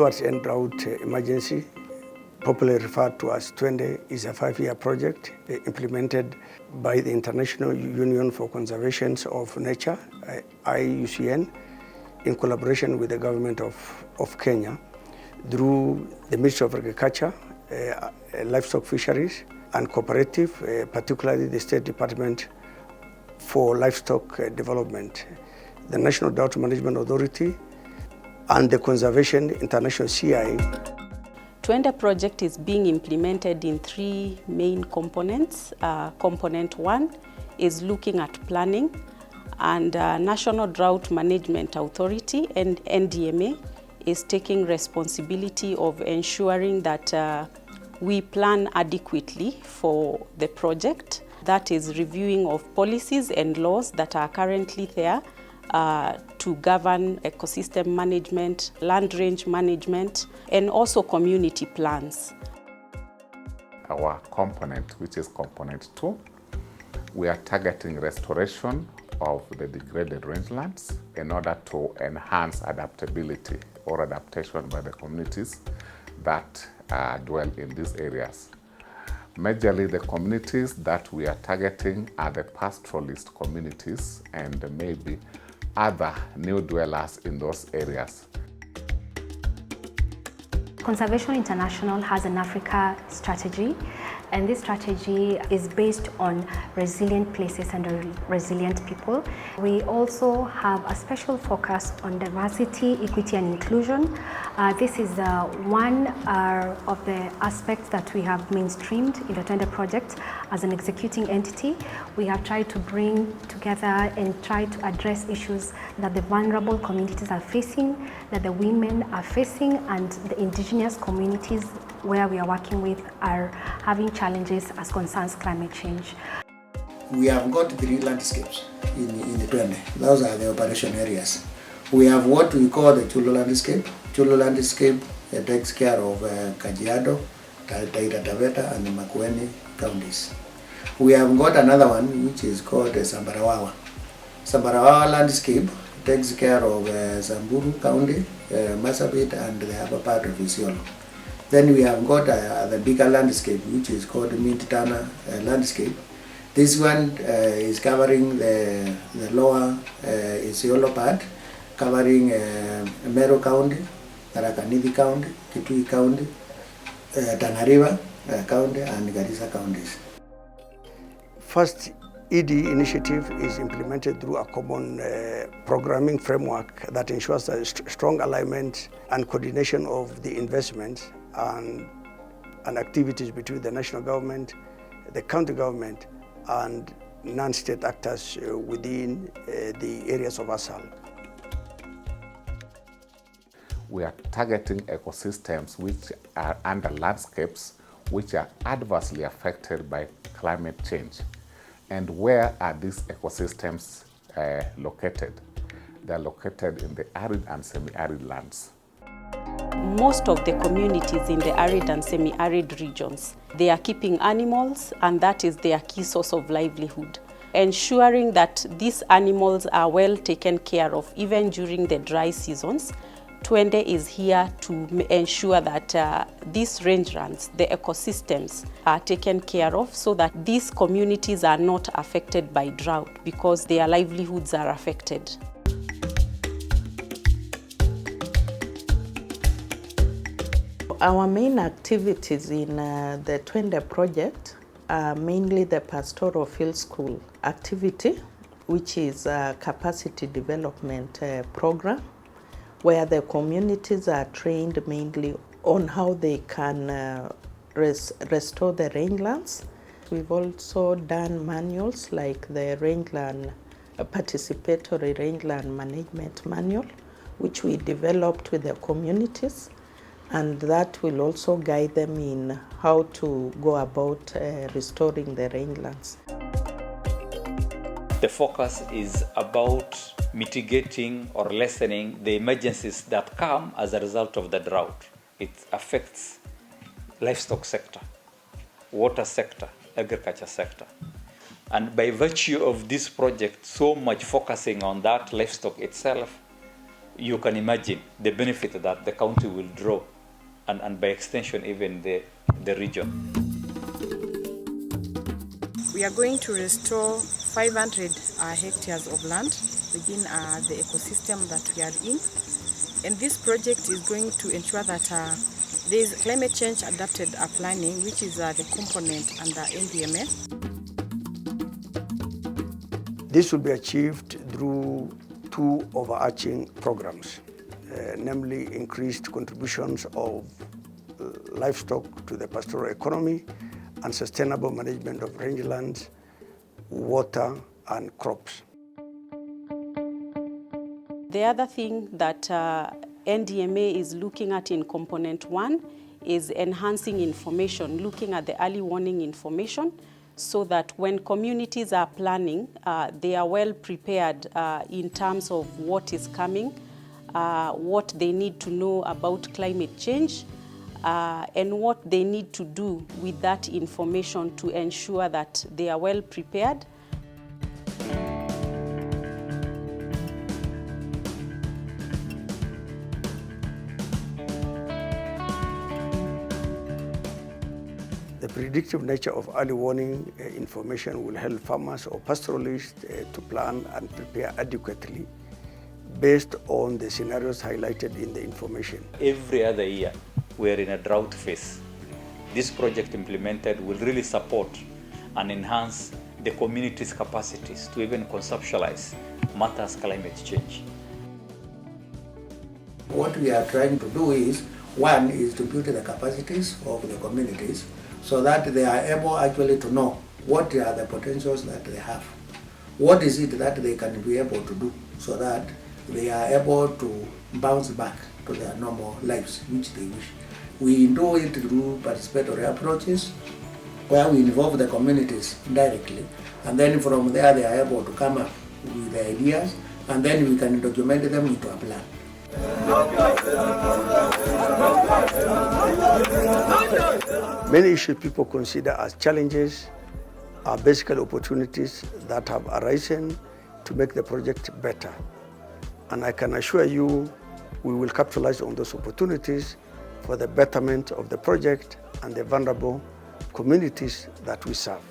towards end drought emergency, popularly referred to as Twende, is a 5-year project implemented by the International Union for Conservation of Nature, IUCN, in collaboration with the government of Kenya through the Ministry of Agriculture, Livestock Fisheries and Cooperative, particularly the State Department for Livestock Development, the National Drought Management Authority, and the Conservation International CIA. Twende project is being implemented in 3 main components. Component 1 is looking at planning, and National Drought Management Authority and NDMA is taking responsibility of ensuring that we plan adequately for the project. That is reviewing of policies and laws that are currently there to govern ecosystem management, land range management, and also community plans. Our component, which is component 2, we are targeting restoration of the degraded rangelands in order to enhance adaptability or adaptation by the communities that dwell in these areas. Majorly, the communities that we are targeting are the pastoralist communities and maybe other new dwellers in those areas. Conservation International has an Africa strategy, and this strategy is based on resilient places and resilient people. We also have a special focus on diversity, equity and inclusion. This is one of the aspects that we have mainstreamed in the Twende project. As an executing entity, we have tried to bring together and try to address issues that the vulnerable communities are facing, that the women are facing, and the indigenous communities where we are working with are having challenges as concerns climate change. We have got 3 landscapes in the Twende. Those are the operation areas. We have what we call the Chulu landscape. Chulu landscape takes care of Kajiado, Taita Taveta and the Makueni counties. We have got another one which is called Sambarawawa. Sambarawawa landscape takes care of Samburu County, Marsabit and the upper part of Isiolo. Then we have got the bigger landscape which is called Mintana landscape. This one is covering the lower Isiolo part, covering Meru County, Tharaka-Nithi County, Kitui County, Tana River County and Garissa counties. First ED initiative is implemented through a common programming framework that ensures a strong alignment and coordination of the investments and activities between the national government, the county government, and non-state actors within the areas of ASAL. We are targeting ecosystems which are under landscapes which are adversely affected by climate change. And where are these ecosystems located? They are located in the arid and semi-arid lands. Most of the communities in the arid and semi-arid regions, they are keeping animals, and that is their key source of livelihood. Ensuring that these animals are well taken care of even during the dry seasons, Twende is here to ensure that these rangelands, the ecosystems, are taken care of so that these communities are not affected by drought because their livelihoods are affected. Our main activities in the Twende project are mainly the pastoral field school activity, which is a capacity development program, where the communities are trained mainly on how they can restore the rangelands. We've also done manuals like the participatory rangeland management manual, which we developed with the communities, and that will also guide them in how to go about restoring the rangelands. The focus is about mitigating or lessening the emergencies that come as a result of the drought. It affects livestock sector, water sector, agriculture sector. And by virtue of this project so much focusing on that livestock itself, you can imagine the benefit that the county will draw, and by extension even the region. We are going to restore 500 hectares of land within the ecosystem that we are in. And this project is going to ensure that there is climate change adapted planning, which is the component under NDMA. This will be achieved through two overarching programs, namely increased contributions of livestock to the pastoral economy and sustainable management of rangelands, water, and crops. The other thing that NDMA is looking at in component 1 is enhancing information, looking at the early warning information, so that when communities are planning, they are well prepared in terms of what is coming, what they need to know about climate change, and what they need to do with that information to ensure that they are well prepared. The predictive nature of early warning information will help farmers or pastoralists to plan and prepare adequately based on the scenarios highlighted in the information. Every other year, we are in a drought phase. This project implemented will really support and enhance the community's capacities to even conceptualize matters climate change. What we are trying to do is, one is to build the capacities of the communities so that they are able actually to know what are the potentials that they have. What is it that they can be able to do so that they are able to bounce back to their normal lives, which they wish. We do it through participatory approaches where we involve the communities directly, and then from there they are able to come up with the ideas, and then we can document them into a plan. Many issues people consider as challenges are basically opportunities that have arisen to make the project better. And I can assure you we will capitalize on those opportunities for the betterment of the project and the vulnerable communities that we serve.